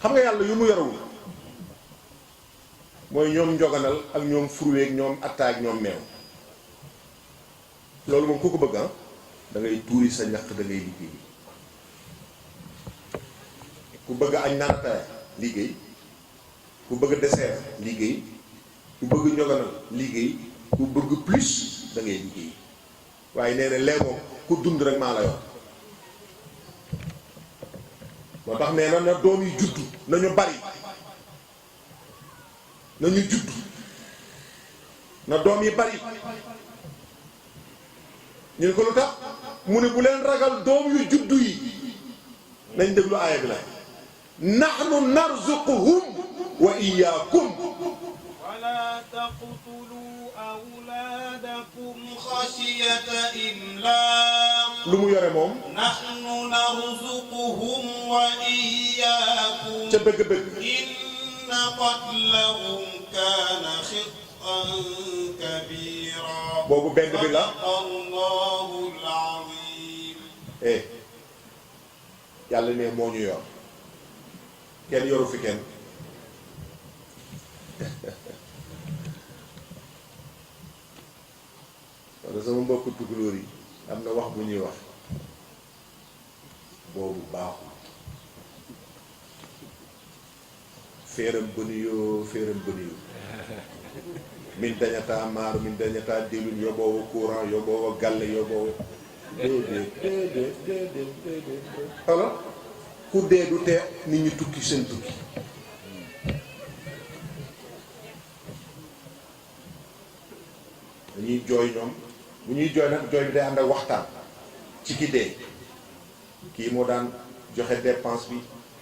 xam nga yàlla yu mu yorewul mooy ñoom njoganal ak ñoom fruit ak ñoom atta ak ñoom meew loolu moom ku ko bëgg da ngay tuuri sa ñaq da ngay liggéey ku bëgg añ naan ataaya liggéey ku bëgg dessert liggéey ku bëgg njoganal liggéey ku bëgg plus da ngay liggéey waaye nee na lee moom ku dund rek maa la yor moo tax nee na doom yi juddu nañu bari nañu juddu na doom yi bari ñu ne ko lu tax mu ne bu leen ragal doom yu juddu yi nañ déglu aaya bi la nahnu narzuquhum wa iyyakum wala taqtulu awlaadakum xashyata imlaaq lu mu yore moom nahnu narzuquhum wa iyyaakum ca dëgg-dëgg inna qatlahum kaana xit'an kabiira boobu benn bi la Allahu al-aziim yàlla ne moo ñu yor kenn yoru fi kenn wala sama mbokk tukulóor yi am na wax bu ñuy wax boobu baaxul féeram bëniyoo féeram bëniyoo min dañataa maaru min dañataa dilun yóbboowa courant yóbboowa gàlle yóbboowa déedéet alors ku dee du tee nit ñi tukki seen tukki dañuy jooy ñoom bu ñuy jooy nag jooy bi day ànd ak waxtaan ci ki dee kii moo daan joxe dépense bi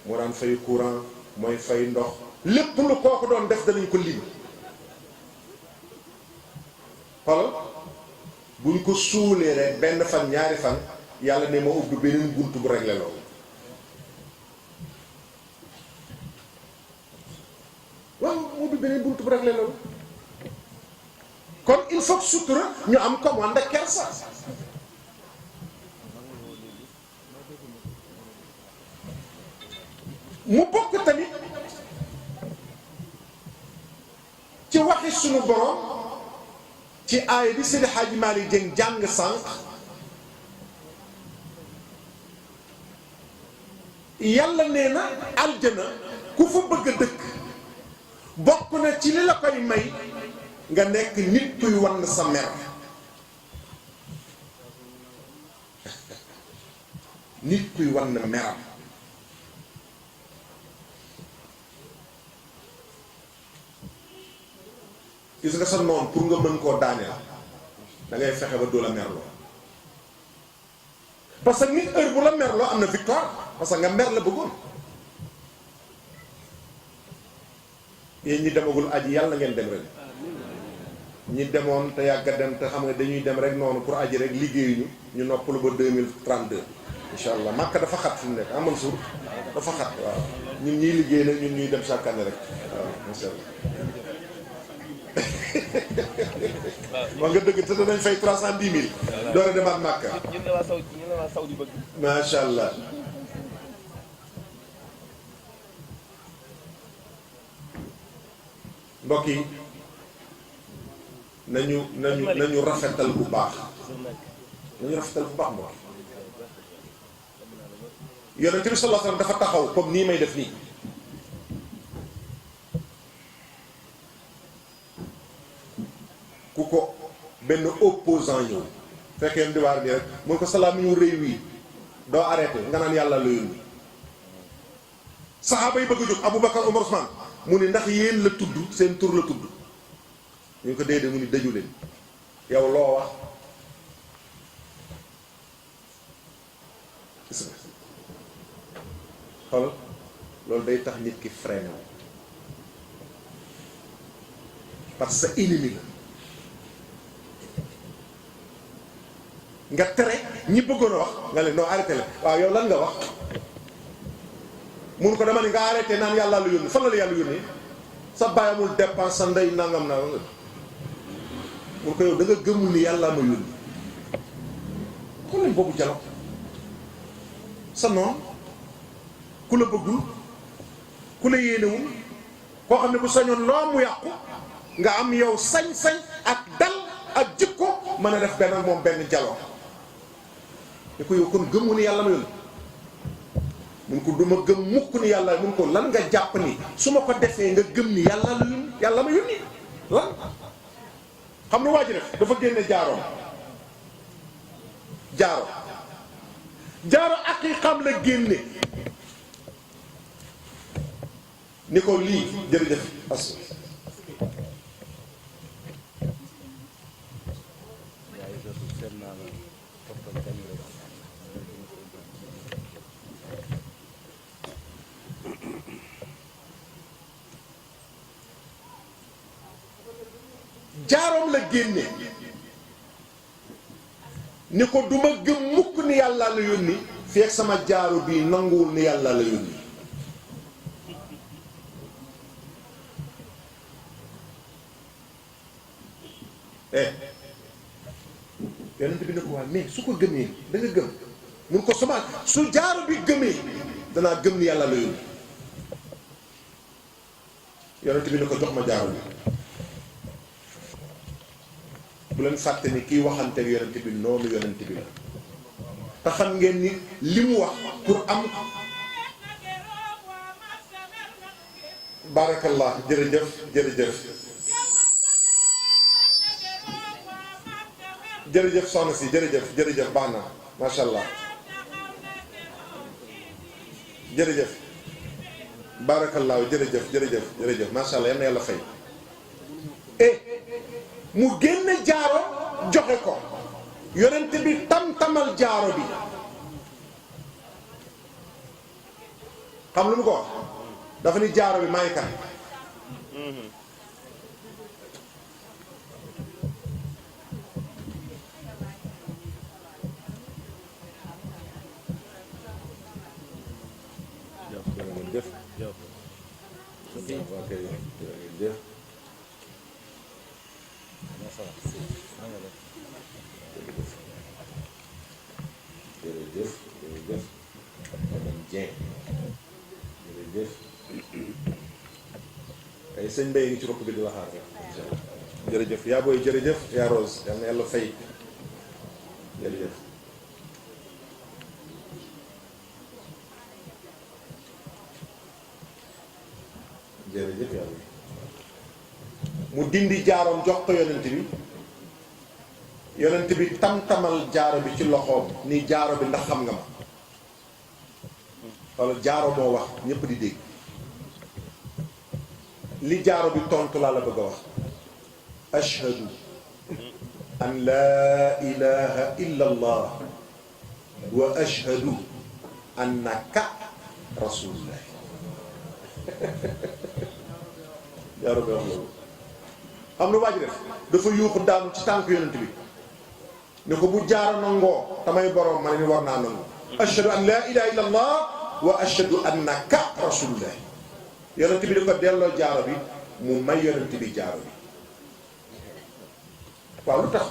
moo daan fay courant mooy fay ndox lépp lu kooku doon def danañ ko lim xoolal buñ ko suulee rek benn fan ñaari fan yàlla ne ma ubbi beneen bunt bu réglé loolu waaw mu ubbi beneen bunt bu réglé loolu kon il faut que sutura ñu am commande ak kersa mu bokk tamit ci waxi sunu borom ci aaya bi Seydi Hadji Malick Dieng jàng sànq yàlla nee na aljana ku fa bëgg a dëkk bokk na ci li la koy may nga nekk nit kuy wan sa mer nit kuy wan meram gis nga sa noon pour nga mën koo daaneel da ngay fexe ba doo la merloo parce que nit heure bu la merloo am na victoire parce que nga mer la bëggoon yéen ñi demagul aji yàlla ngeen dem ren ñi demoon te yàgg a dem te xam nga dañuy dem rek noonu pour aji rek liggéeyuñu ñu noppalu ba 2032 incha allah Makka dafa xat fi mu nekk amal suur dafa xat waaw ñun ñuy liggéey nag ñun ñuy dem chaque année rek waaw macha allah moo nga dëgg te danañ fay 310 000 door a demaat Makka ñun la waa Saudi bëgg macha allah mbokk yi nañu rafetal bu baax nañu rafetal bu baax mbokk yi yonent bi sallallahu alayhi wasallam dafa taxaw comme nii may def nii ku ko benn opposant ñëw fekk yéen di waar nii rek mun ko salaam ñu réew yi doo arrêté nga naan yàlla la yónni saxaaba yi bëgg a jóg Aboubacar Omar Ousmane mu ni ndax yéen la tudd seen tur la tudd ñu ngi ko déedéet mu ni daju leen yow loo wax gis nga xool loolu day tax nit ki freiné wu parce que ennemi la nga tere ñi bëggoon a wax nga leen non arrêté la waaw yow lan nga wax mun ko dama ni nga arrêté naan yàlla la yónni fan la la yàlla yónni sa baay amul dépense sa ndey nangam naa nga mun ko yow da nga gëmul ni yàlla ma yónni xoolal boobu jalo sa noon ku la bëggul ku la yéenewul koo xam ne bu sañoon loo mu yàqu nga am yow sañ-sañ ak dal ak jikko mën a def benn moom benn jaloo ni ko yow kon gëmu ni yàlla ma yónni mun ko duma gëm mukk ni yàlla mun ko lan nga jàpp ni su ma ko defee nga gëm ni yàlla la yónni yàlla ma yónni lan xam ne waa ji def dafa génne jaaro ak yi xam la génne ni ko lii jërëjëf as jaaroom la génne ni ko duma gëm mukk ni yàlla la yónni fekk sama jaaro bii nanguwul ni yàlla la yónni yonent bi ne ko waaye mais su ko gëmee da nga gëm mun ko sama su jaaro bi gëmee danaa gëm ni yàlla la yónni yonent bi ne ko jox ma jaaro bi bu leen fàtte ni kiy waxanteeg yonent bi noonu yonent bi la te xam ngeen ni li mu wax pour am barakallah jërëjëf soxna si jërëjëf baax na macha allah jërëjëf barakallah jërëjëf macha allah yal na yàlla fay mu génne jaaro joxe ko yonent bi tam-tamal jaaro bi xam lu mu ko wax dafa ni jaaro bi may kan ay sëñ Mbaye ngi ci ropp bi di la xaar jërëjëf yaa booy jërëjëf yaa Rose yal na yàlla fay jërëjëf yàlla mu dindi jaaroom jox ko yonent bi tam-tamal jaaro bi ci loxoom ni jaaro bi ndax xam nga ma walla jaaro moo wax ñépp di dégg li jaaro bi tontu laa la bëgg a wax ashhadu an laa ilaha illa allah wa ashhadu annaka rasulullah jaaro bi wax loolu xam na waa ji def dafa yuuxu daanu ci tànk yonent bi ne ko bu jaaro nangoo tamay borom ma ne ni war naa nangu ashhadu an laa ilaha illa allah wa ashhadu annaka rasulullah yonent bi di ko delloo jaaro bi mu may yonent bi jaaro bi waaw lu tax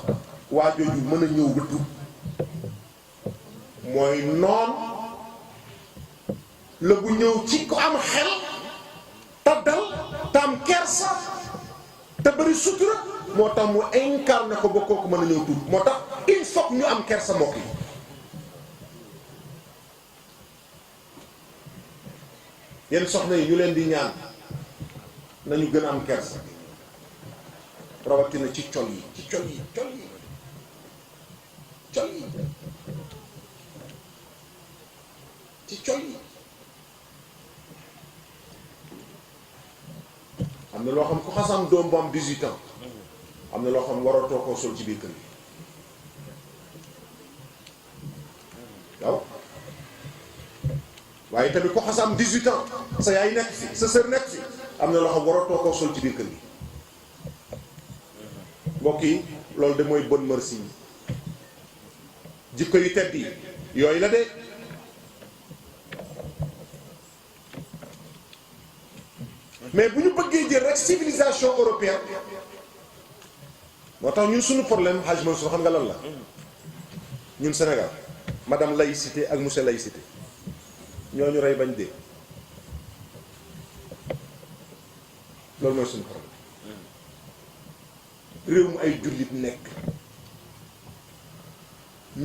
waa jooju mën a ñëw wëttu mooy noon la bu ñëw ci ko am xel te dal te am kersa te bëri sutura moo tax mu incarné ko ba kooku mën a ñëw tuut moo tax il faut ñu am kersa mbokk yi yenn soxna yi ñu leen di ñaan nañu gën a am kersa rawatina ci col yi am na loo xam ku xasam doom bu am 18 ans am na loo xam waratoo koo sol ci biir kër gi waaw waaye tamit ku xasam 18 ans sa yaay nekk fi sa sër nekk fi am na loo xam waratoo koo sol ci biir kër gi mbokk yi loolu de mooy bonne merci yi jikko yu tedd yi yooyu la de mais bu ñu bëggee jël rek civilisation européenne moo tax ñun suñu problème Hadj Mansour xam nga lan la ñun Sénégal madame laïcité ak monsieur laïcité ñooñu rey bañ dee loolu mooy suñu problème réew mu ay jullit nekk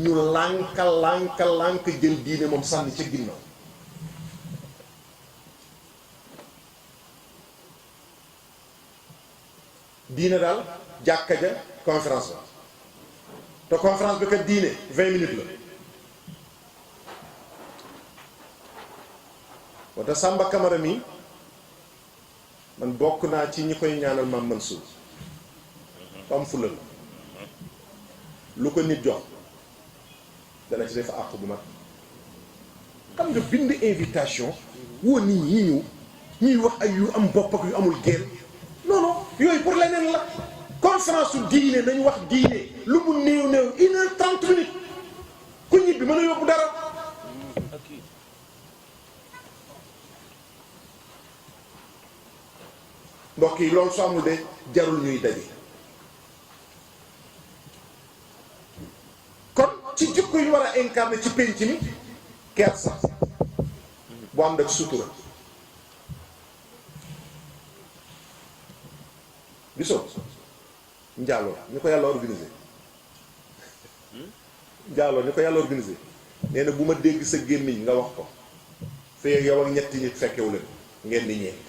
ñu lànk jël diine moom sànni ca ginnaaw diine daal jàkka ja conférence la te conférence bi kat diine 20 minutes la wata Samba Camara mi man bokk naa ci ñi koy ñaanal Mame Mansour am fula la lu ko nit jox dana ci def àq bu mat xam nga bind invitation woo nit ñi ñëw ñuy wax ay yu am bopp ak yu amul génn non non yooyu pour leneen la conférence su diine nañu wax diine lu mu néew 1h30 minutes ku ñibbi mën a yóbbu dara mbokk yi loolu su amul de jarul ñuy daje kon ci jikko yu war a incarner ci penc mi kersa bu ànd ak sutura gisoo njaaloo ni ko yàlla organisé njaaloo ni ko yàlla organisé nee na bu ma dégg sa gémmiñ nga wax ko fee yow ak ñetti nit fekkewu leen ngeen di ñeent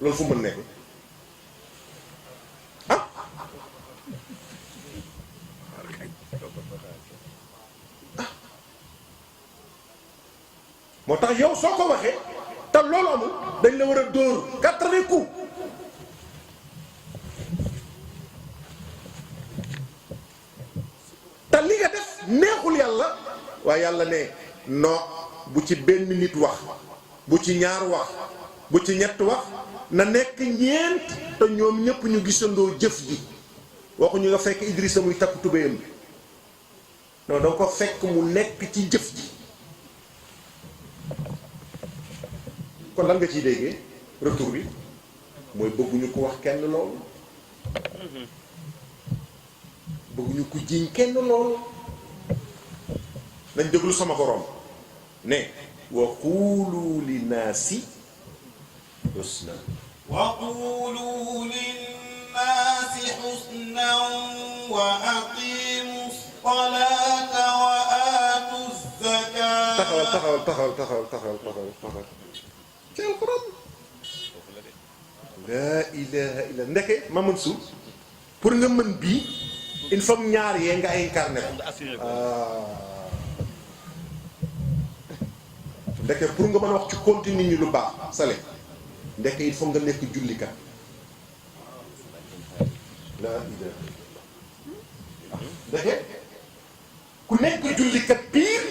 loolu fu mën nekk ah moo tax yow soo ko waxee te loolu amul dañ la war a dóor 80 coups te li nga def neexul yàlla waaye yàlla ne non bu ci benn nit wax bu ci ñaar wax bu ci ñett wax na nekk ñeent te ñoom ñëpp ñu gisandoo jëf ji waxuñu nga fekk Idrissa muy takk tubéyam bi non danga ko fekk mu nekk ci jëf ji kon lan nga ciy déggee retour bi mooy bëgguñu ko wax kenn loolu bëgguñu ko jiiñ kenn loolu nañ déglu sama borom ne wa quulu linnaasi husna وقولوا للناس حسنا وأقيموا الصلاة وآتوا الزكاة taxawal ci alquran laa ilaha illa ndeke ma mën suuf pour nga mën bii il faut ñaar yee nga incarné ko ndeke pour nga mën a wax ci continue ñi lu baax sale ndeke il faut nga nekk jullikat laa ilaha illallah ndeke ku nekk jullikat pire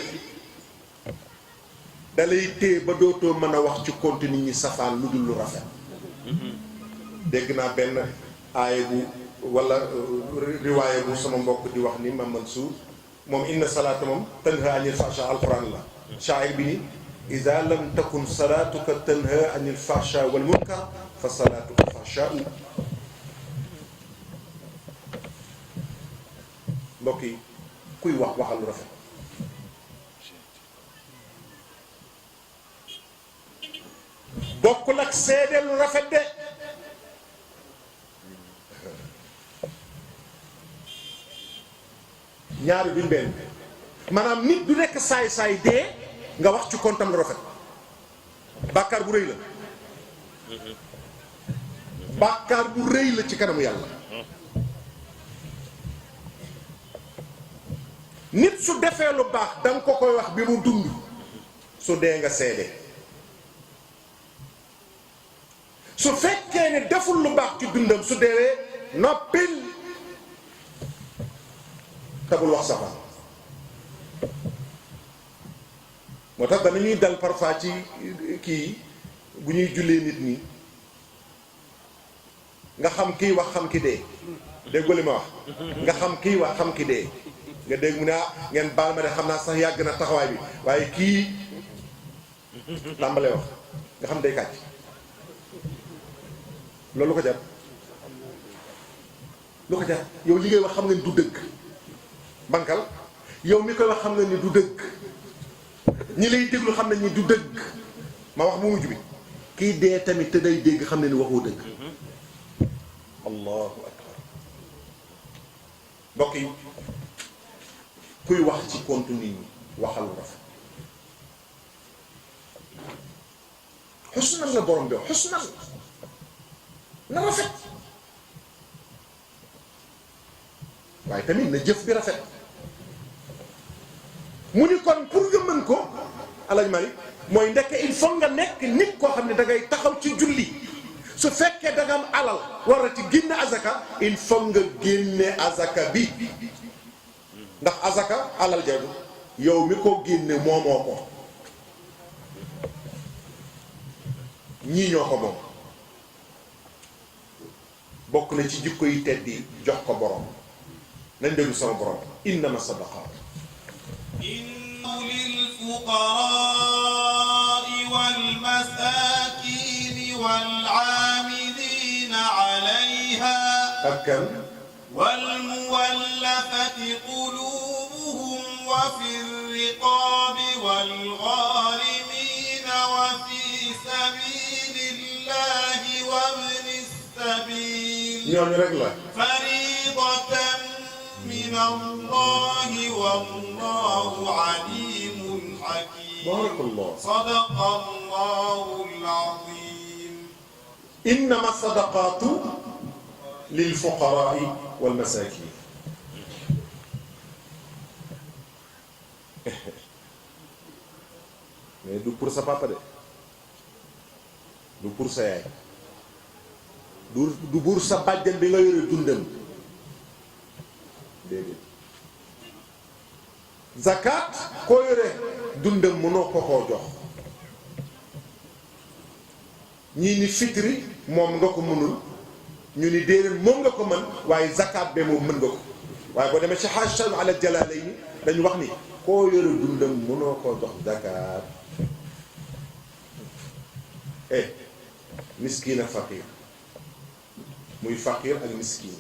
dalay téye ba dootoo mën a wax ci continue ñi safaan lu dul lu rafet dégg naa benn aaya bu wala riwaaya bu sama mbokk di wax ni ma Mansour moom inna salaata moom tanha anil fahsha alquran la shaa'ir bi ni ida lam takun salaatuka tanha anil fahsha wal munkar fa salaatuka fahshaa'u mbokk yi kuy wax waxal lu rafet bokkul ak seede lu rafet de ñaari duñ benn maanaam nit du nekk saay-saay dee nga wax ci kontam lu rafet bàkkaar bu rëy la bàkkaar bu rëy la ci kanamu yàlla nit su defee lu baax danga ko koy wax bi mu dund su dee nga seede su fekkee ne deful lu baax ci dundam su deewee noppil tabul wax safaan moo tax danañuy dal parfois ci kii bu ñuy jullee nit ñi nga xam kii wax xam ki dee déggoo li ma wax nga xam kii wax xam ki dee nga dégg mu ne ah ngeen baal ma de xam naa sax yàgg na taxawaay bi waaye kii tàmbalee wax nga xam day kàcc loolu lu ko jar lu ko jar yow li ngay wax xam nga ni du dëgg bankal yow mi koy wax xam nga ni du dëgg ñi lay déglu xam nañ ni du dëgg ma wax bu mujj bi kii dee tamit te day dégg xam ne ni waxoo dëgg. allahu akbar. mbokk yi kuy wax ci compte nit ñi waxal lu rafet. xusnan la borom bi xusnan na rafet waaye tamit na jëf bi rafet. mu ni kon pour nga mën ko Alaaji Malick mooy ndekk il faut nga nekk nit koo xam ne da ngay taxaw ci julli. su fekkee da nga am alal war a ci génne azaka il faut nga génne azaka bi ndax azaka alal jadu yow mi ko génne moomoo ko ñii ñoo ko moom. bokk na ci jikko yi tedd yi jox ko borom nañ déglu sama borom innama sadaqaat للفقراء والمساكين والعاملين عليها أكل والمولفة قلوبهم وفي الرقاب والغارمين وفي سبيل الله وابن السبيل فريضة من الله والله عليم حكيم. بارك الله. صدق الله العظيم. إنما الصدقات للفقراء والمساكين. mais du pour sa papa de du pour sa yaay du pour sa bàjjan bi nga yore dundam déedéet zakat koo yore dundam mënoo ko koo jox ñii ni fitri moom nga ko mënul ñu ni déedéet moom nga ko mën waaye zakat be moom mën nga ko waaye boo demee ci xaasal ala jalaalayni dañu wax ni koo yore dundam mënoo koo jox zakat miskin ak faqir muy faqir ak miskin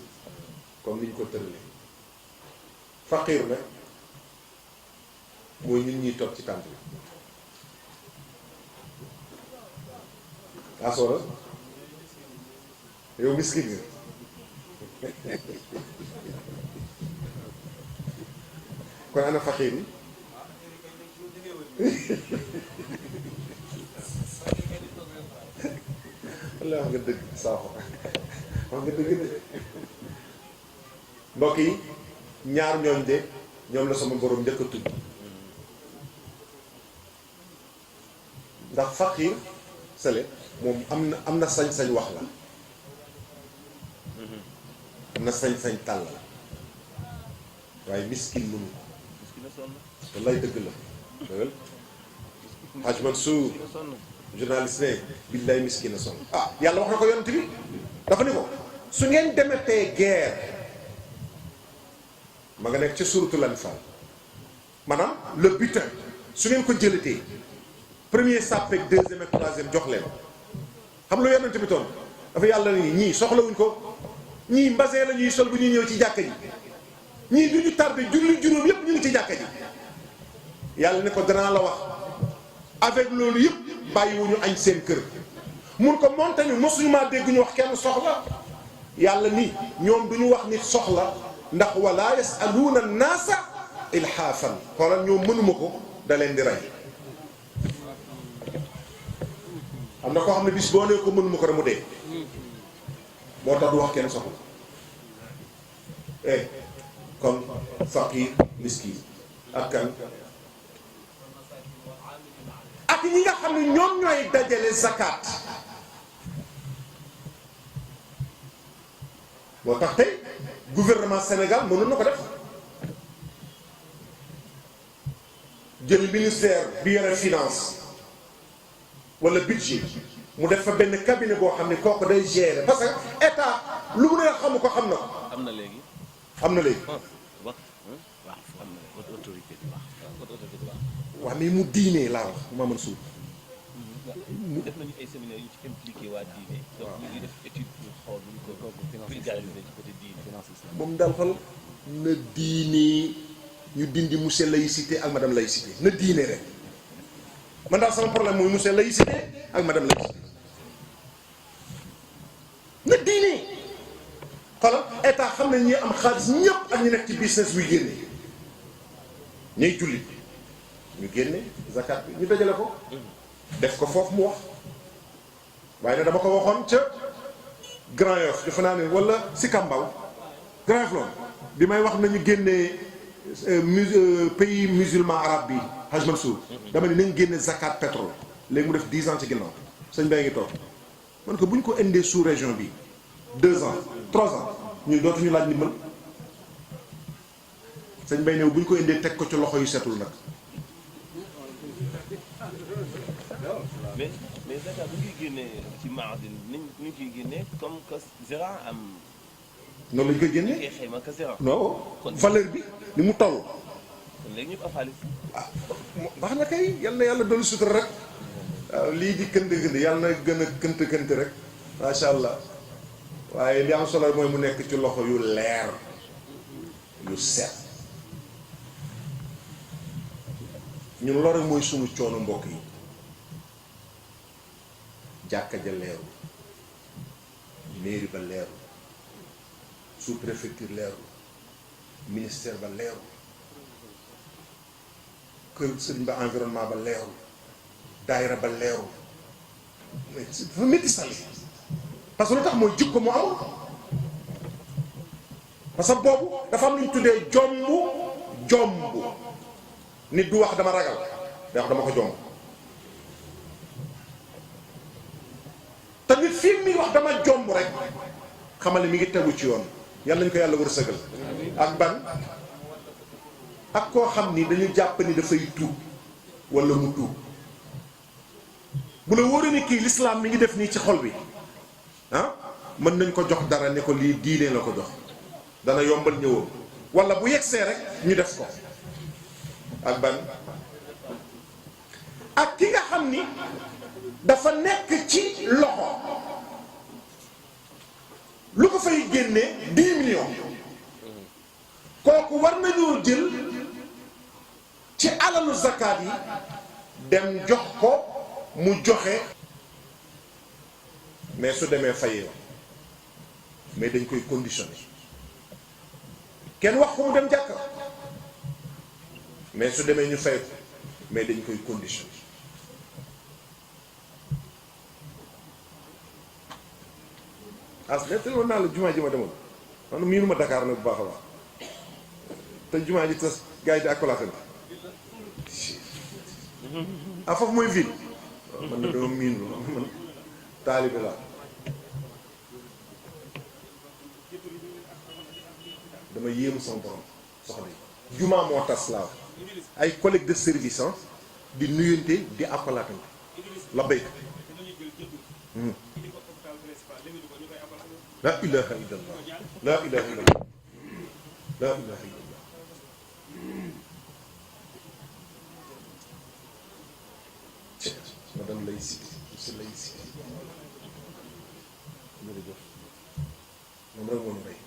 comme niñ ko tëralee faqir nag mooy ñun ñuy toog ci tànt bi asoola yow miskin nga kon ana faqir yi walla wax nga dëgg saaxo wax nga dëgg de mbokk yi ñaar ñooñ de ñoom la sama borom njëkk a tudd ndax faqir sele moom am na sañ-sañ wax la am na sañ-sañ tàll la waaye miskin mënu ko wallaay dëgg la dëggal Haj Mansour journaliste ne billaay miskin a sonn yàlla wax na ko yonent bi dafa ni ko su ngeen demetee guerre ma nga nekk ca suratul Anfal maanaam le butin su ngeen ko jëlatee premier sàppe ak deuxième ak troisième jox leen xam lu yonent bi toon dafa yàlla ni ñii soxlawuñ ko ñii mbasin la ñuy sol bu ñuy ñëw ci jàkka ji ñii du ñu tardé julli juróom yépp ñu ngi ci jàkka ji yàlla ne ko danaa la wax avec loolu yëpp bàyyiwuñu añ seen kër mun ko monte ni mosuñu maa dégg ñu wax kenn soxla yàlla ni ñoom duñu wax nit soxla ndax wala yasaluuna naasa ilhaafan xoolal ñoom mënuma ko da leen di rey am na koo xam ne bis boo nee ko mënuma ko rek mu dee moo tax du wax kenn soxla kon faqir miskin ak kan ak ñi nga xam ne ñoom ñooy dajale zakat moo tax tey gouvernement Sénégal mënoon na ko def jël ministère bi yore finance wala budget mu def fa benn cabinet boo xam ne kooku day gérer parce que état lu mu ne xamu ko xam na ko. am na léegi. am na léegi. waaw am na autorité bi baax. waaw mais mu diinee laa wax ma mën suuf. def nañu ay séminaires yu ci impliqué waa diine. donc ñu ngi def étude pour xool nu ñu ko vulgariser ci côté diine. moom daal xool na diine ñu dindi monsieur laïcité ak madame laïcité na diine rek man daal sama problème mooy monsieur laïcité ak madame laïcité ne ñi am xaalis ñëpp ak ñu nekk ci business buy génne ñay jullit ñu génne zakat bi ñu dajale ko def ko foofu mu wax waaye nag dama ko waxoon ca Grand Yoff defe naa ne wala si Kambaaw Grand Yoff loolu bi may wax nañu génnee pays musulman arabe bi Haj Mansour dama ne nañ génne zakat pétrole léegi mu def 10 ans ci ginnaaw sëñ Baye ngi toog man ko bu ñu ko indee sous région bi 2 ans 3 ans ñun dootuñu laaj ndimbal sëñ Baye ne bu ñu ko indee teg ko ci loxo yu setul nag. mais zakat bu ñuy génnee ci maadin ñu ciy génnee comme que zira am. noonu lañ koy génnee kay xayma que zira. non valeur bi ni mu toll. kon léegi ñëpp a xaalis. ah baax na kay yal na yàlla dolli sutura rek waaw lii di kënd yàlla na gën a kënt rek macha allah waaye li am solo mooy mu nekk ci loxo yu leer yu set ñun loolu rek mooy sunu coono mbokk yi jàkka ja leeru mairie ba leeru sous préfecture leeru ministère ba leeru kër sëriñ ba environnement ba leeru daayira ba leeru mais dafa métti sali parce que lu tax mooy jikko mu amul parce que boobu dafa am lu ñu tuddee jomb nit du wax dama ragal day wax dama ko jomb te nit fii mi wax dama jomb rek xamal ne mi ngi tegu ci yoon yàlla nañu ko yàlla war a sëgal ak ban ak koo xam ni dañu jàpp ni dafay tuub wala mu tuub bu la wóoree ni kii l'islam mi ngi def nii ci xol bi ah mën nañ ko jox dara ne ko lii diine la ko jox dana yombal ñëwoon wala bu yegsee rek ñu def ko ak ban ak ki nga xam ni dafa nekk ci loxo lu ko fay génnee 10 millions kooku war nañoo jël ci alalu zakat yi dem jox ko mu joxe mais su demee fayee mais dañ koy conditionné kenn wax ko mu dem jàkka mais su demee ñu fay ko mais dañ koy conditionné as nettali woon naa la jumaa ji ma demoon man miinuma Dakar nag bu baax a baax te jumaa ji tas gars yi di akolaate ah foofu mooy ville man na dama miin man taalibe laa dama yéemu sama borom soxna yi jumaa moo tas laa ay collègues de service di nuyante di akolaatante la béykat laa ilaha illallah laa ilaha illallah laa ilaha illallah madame lay cité monsieur lay cité jërëjëf moom rek moom rey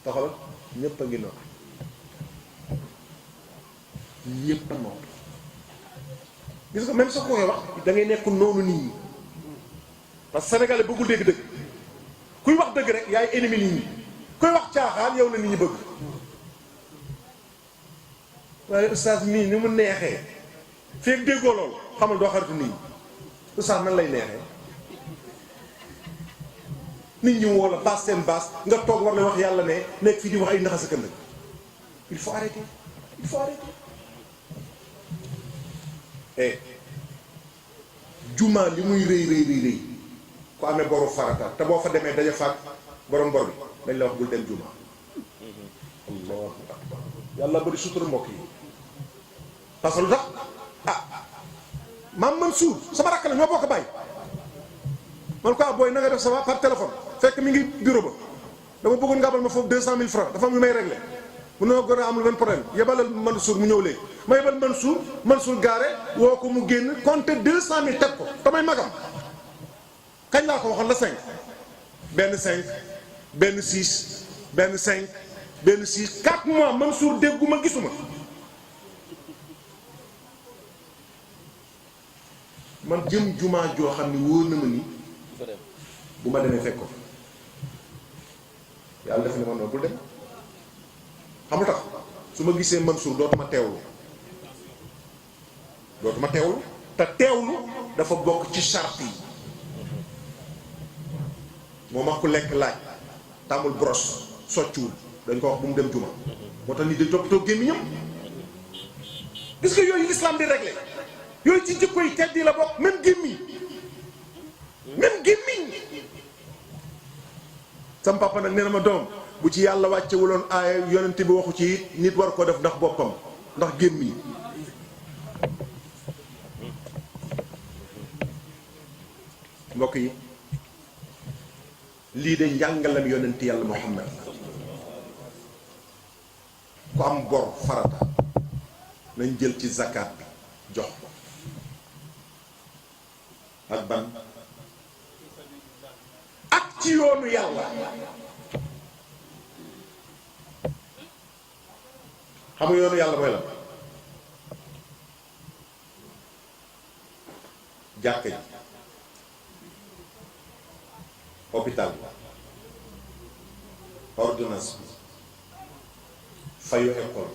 taxawal ñëpp a ngi noonu ñëpp a noonu gis nga même soo ko wax da ngay nekk noonu nit ñi parce que sénégalais bëggul dégg dëgg kuy wax dëgg rek yaay ennemi nit ñi kuy wax caaxaan yow la nit ñi bëgg waaye oustaz mii ni mu neexee feeg déggoo loolu xamal doo xaritu nit ñi oustaz nan lay neexee nit ñi woo la baas seen baas nga toog war la wax yàlla ne nekk fii di wax ay naxa sa kënd il faut arrêter il faut arrêter juma li muy rëy ku amee boru farata te boo fa demee daja faak borom bor bi dañ la wax bul dem juma allahu akbar yàlla bari sutura mbokk yi parce que lu tax maam Mansour sama rakk la ñoo bokk bàyyi man quoi booy na nga def sama par téléphone fekk mi ngi bureau ba dama bëggoon nga abal ma foofu 200 000 francs dafa am yu may réglé mun na gën a amul benn problème yebalal Mansour mu ñëw léegi ma yebal Mansour gaare woo ko mu génn compté 200 000 teg ko damay magam kañ laa ko waxoon la 5 benn 5 benn 6 benn 5 benn 6 4 mois Mansour dégguma gisuma man jëm jumaa joo xam ne wóor na ma ni bu ma demee fekk ko yàlla def ne ma noonu bul dem xam nga tax su ma gisee Mansour dootuma teewlu te teewlu dafa bokk ci charte yi moom ak ku lekk laaj tàmmul brosse soccuwul dañ ko wax bu mu dem juma moo tax nit di toppatoo gémmiñam gis nga yooyu l'islam di réglé yooyu ci jikko yi tedd yi la bokk même gémmiñ sam papa nag nee na ma doom bu ci yàlla wàccewuloon aaya yonent bi waxu ci it nit war ko def ndax boppam ndax gémmiñ mbokk yi lii de njàngalam yonent yàlla Muhammad ku am bor farata nañ jël ci zakat bi jox ko ak ban ak ci yoonu yàlla xam nga yoonu yàlla mooy la jàkka ji hôpital ordonnance bi fayu école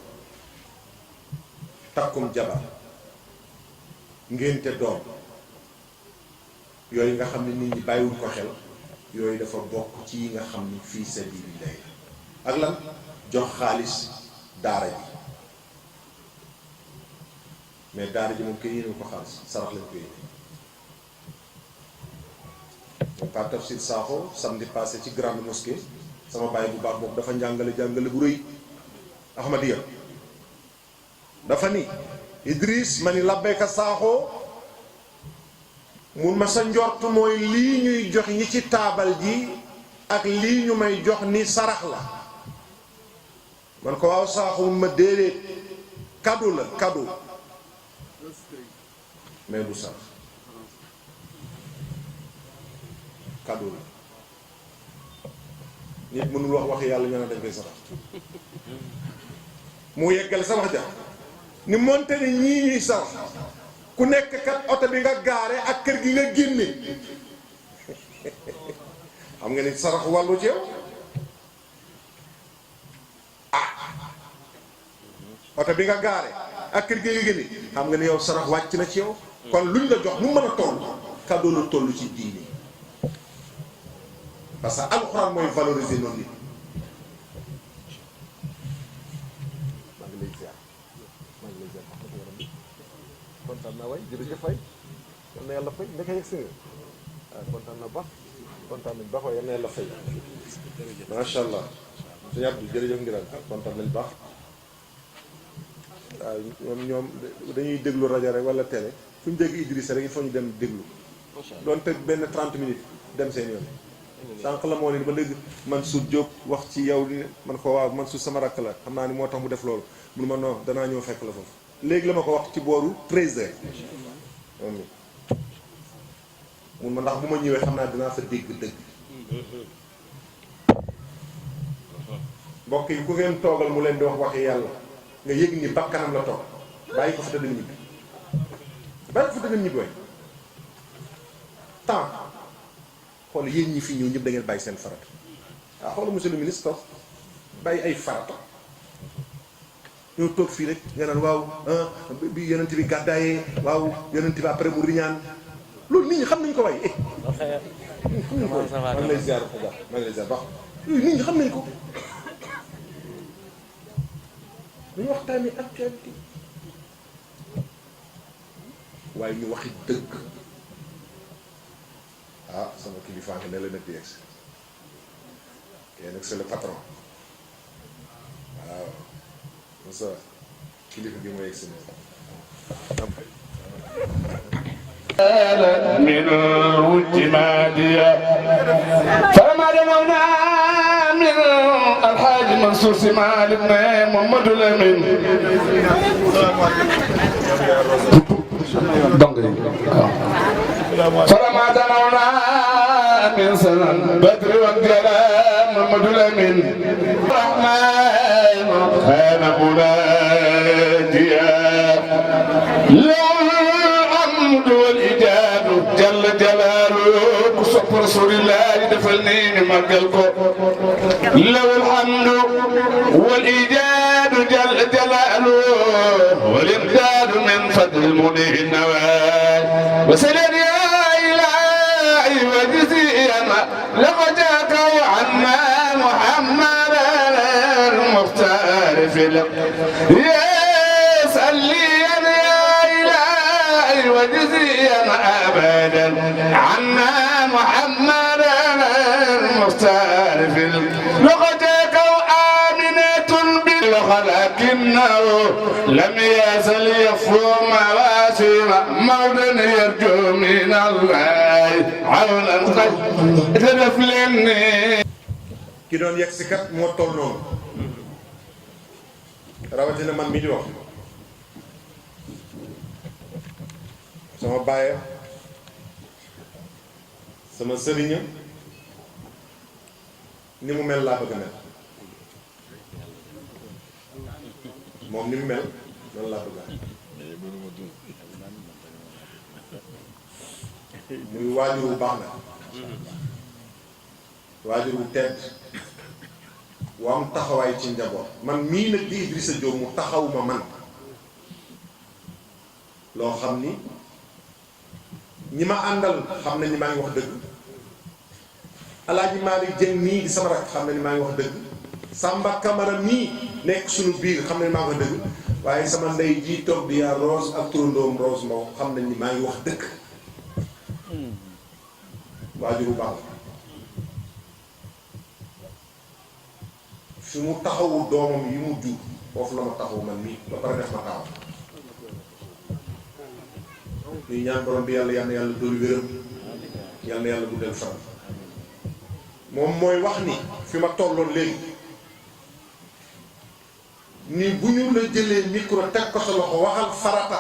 takkum jabar ngénte doom yooyu nga xam ne nit ñi bàyyiwuñ ko xel yooyu dafa bokk ci yi nga xam ni fii sabilillah ak lan jox xaalis daara ji mais daara ji moom koy yéene ko xaalis sarax lañ ko yéene moom Pa Tafsir Sakho samedi passé ci grande mosquée sama baay bu baax boobu dafa jàngale bu rëy Ahmadiya dafa ni Idriss ma ni labbayka Sakho mun ma sa njort mooy lii ñuy jox ñi ci taabal ji ak lii ñu may jox ni sarax la man ko waaw Sakho mun ma déedéet cadeau la cadeau mais du sarax cadeau la nit mënul wax waxi yàlla ñu ne dañ koy sarax mu yeggale sa wax ja ni monte ni ñii ñuy sarax ku nekk kat oto bi nga gaare ak kër gi nga génne xam nga ni sarax wàllu ci yow oto bi nga gaare ak kër gi nga génne xam nga ni yow sarax wàcc na ci yow kon luñ la jox nu mën a toll cadeau la toll ci diine parce que alxuraan mooy valoriser noonu nit maa ngi lay ziar kontaan naa waay jërëjëf fay yal na yàlla fay ndeke yegg si nga waaw kontaan na baax kontaan nañ baax waaye yal na yàlla fay macha allah suñu Abdou jërëjëf ngiran kontaan nañ baax waaw ñoom dañuy déglu rajo rek wala télé fu ñu dégg Idrissa rek il faut ñu dem déglu doonte benn 30 minutes dem seen yoon sànq la moo ne ba léegi Mansour Diop wax ci yow ni man ko waaw Mansour sama rakk la xam naa ni moo tax mu def loolu mun ma non danaa ñëw fekk la foofu léegi la ma ko wax ci booru 13h mun ma ndax bu ma ñëwee xam naa dinaa fa dégg dëgg mbokk yi ku ngeen toogal mu leen di wax waxi yàlla nga yëg ni bakkanam la toog bàyyi ko fa tëdd ñibbi bàyyi ko fa tëdd ñibbi waay temps xool yéen ñi fi ñëw ñëpp da ngeen bàyyi seen farata waaw xool monsieur le ministre toog bàyyi ay farata ñoo toog fii rek nga naan waaw bi yonent bi gàddaayee waaw yonent bi après mu riñaan loolu nit ñi xam nañ ko waay xam nañ ko maa ngi lay ziar maa ngi lay ziar baax yooyu nit ñi xam nañ ko dañu waxtaanee actualité waaye ñu waxi dëgg ah sama kilifa nga ne la nekk yegg kii nag c'est le patron waaw Moussa kilifa gi mooy yegg si من الوجمادية فلما دنونا من الحاج منصور سمال بن محمد الأمين فلما دنونا من سنة بدر والكلام محمد الأمين الرحمن كان مناديا والإجاد جل جلاله كسب رسول الله فلنين مقلكو له الحمد والإيجاد جل جلاله والإمداد من فضل المنير النوال وسلم يا إلهي وجزيا لقدك وعنا محمد المختار في يا صلي يا إلهي وجزيا أبدا عنا محمد المختار في لقدك وآمنة لكنه لم يزل يفو مواسم مولا يرجو من الله عونا قد تدفلني ki doon yegg si kat moo toll noonu rawatina man mi di wax sama baye sama sëriña ni mu mel laa bëgg a mel moom ni mu mel noonu laa bëgg a muy waajur wu baax na waajur wu tedd wu am taxawaay ci njaboot man mii nag di Idrissa Diop mu taxawuma man loo xam ni ñi ma àndal xam nañ ni maa ngi wax dëgg Alaaji Malick Dieng mii di sama rak xam na ni maa ngi wax dëgg Samba Camara mii nekk suñu biir xam na ni maa ngi wax dëgg waaye sama ndey ji toog di yaa Rose ak turandoom Rose Mbow xam nañ ni maa ngi wax dëgg waajur bu baax la fi mu taxawu doomam yi mu jur foofu la ma taxawu man mii ba pare def ma taaw ñuy ñaan borom bi yàlla yàlla doolu wéram yàlla yàlla guddal fan moom mooy wax ni fi ma tolloon léegi ni bu ñu la jëlee micro teg ko sa loxo waxal farata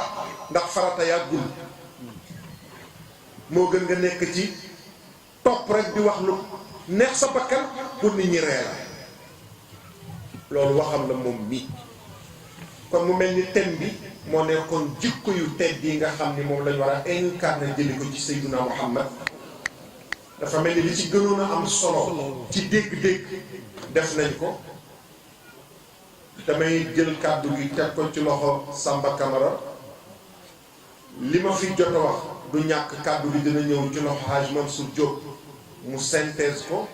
ndax farata yàggul moo gën nga nekk ci topp rek di wax lu neex sa bakkan pour nit ñi ree la loolu waxam la moom mii kon mu mel ni thème bi moo nekkoon jikko yu tedd yi nga xam ni moom lañu war a incarner jëli ko ci Seydina Muhammad dafa mel ni li ci gënoon a am solo ci dégg-dégg def nañ ko damay jël kàddu gi teg ko ci loxo Samba Camara li ma fi jot a wax du ñàkk kàddu gi dina ñëw ci loxo Hadj Mansour Diop mu synthèse ko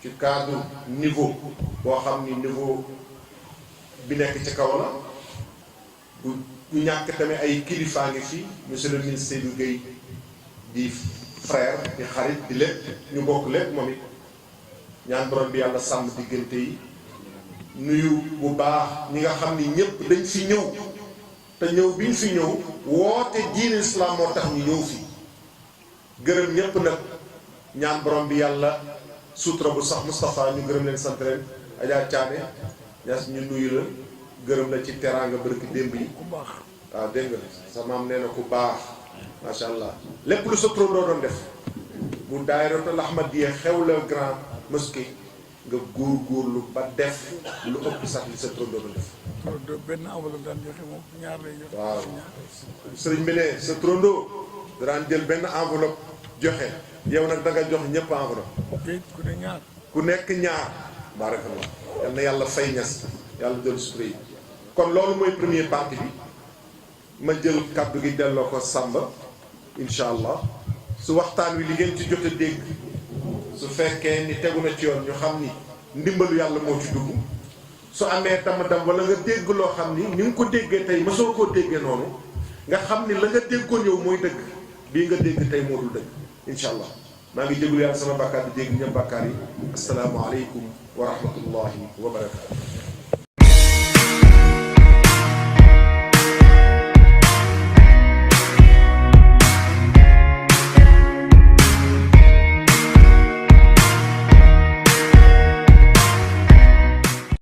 ci cadre niveau boo xam ni niveau bi nekk ci kaw la du ñàkk tamit ay kilifaa ngi fi monsieur le ministre Seydou Gueye di frère di xarit di lépp ñu bokk lépp moom it ñaan borom bi yàlla sàmm diggante yi nuyu bu baax ñi nga xam ni ñëpp dañ fi ñëw te ñëw bi ñu fi ñëw woote diine islam moo tax ñu ñëw fi gërëm ñëpp nag ñaan borom bi yàlla sutura bu sax Moustapha ñu gërëm leen sant leen Adja Thiané ñas ñu nuyu la gërëm la ci teraanga bërki démb yi waaw dégg nga sa maam nee na ku baax macha allah lépp lu sa turandoo doon def bu daayiratul Ahmadiyya xew la grand mosquée nga góorgóorlu ba def lu ëpp sax li sa turandoo doon def. benn enveloppe daan joxe moom ñaar lay joxe. waaw sëriñ bi ne sa turandoo daan jël benn enveloppe joxe yow nag da nga jox ñëpp enveloppe. ku ne ñaar. ku nekk ñaar. barakallah yal na yàlla fay ñas yàlla jël sutura yi kon loolu mooy première partie bi ma jël kàddu gi delloo ko Samba incha allah su waxtaan wi li ngeen ci jot a dégg su fekkee ni tegu na ci yoon ñu xam ni ndimbalu yàlla moo ci dugg su amee dam-dam wala nga dégg loo xam ni ni nga ko déggee tey mosoo koo déggee noonu nga xam ni la nga déggoon yow mooy dëgg bii nga dégg tey moo dul dëgg incha allah maa ngi jégalu yàlla sama bàkkaar di dégg ñëpp bàkkaar yi asalaamaaleykum wa rahmatullahi wa barakaatu.